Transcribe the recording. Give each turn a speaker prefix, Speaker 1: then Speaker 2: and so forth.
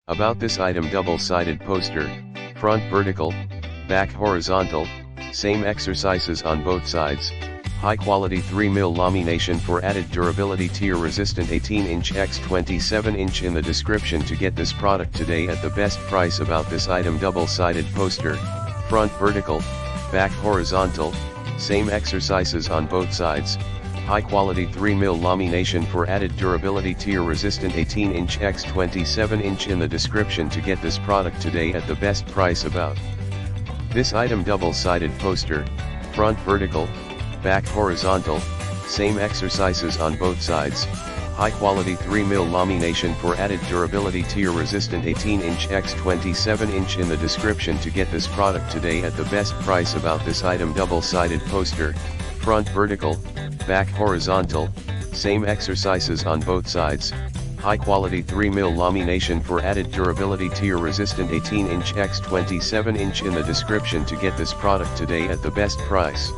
Speaker 1: About this item: double-sided poster, front vertical, back horizontal, same exercises on both sides, high quality 3mm lamination for added durability, tear resistant, 18" x 27" in the description to get this product today at the best price. About this item: double-sided poster, front vertical, back horizontal, same exercises on both sides, high quality 3mm lamination for added durability, tear resistant, 18" x 27" in the description to get this product today at the best price. About this item: double-sided poster, front vertical, back horizontal, same exercises on both sides, high quality 3mm lamination for added durability, tear resistant, 18" x 27" in the description to get this product today at the best price. About this item: double-sided poster, front vertical, back horizontal, same exercises on both sides, high quality 3mm lamination for added durability, tear resistant, 18" x 27" in the description to get this product today at the best price.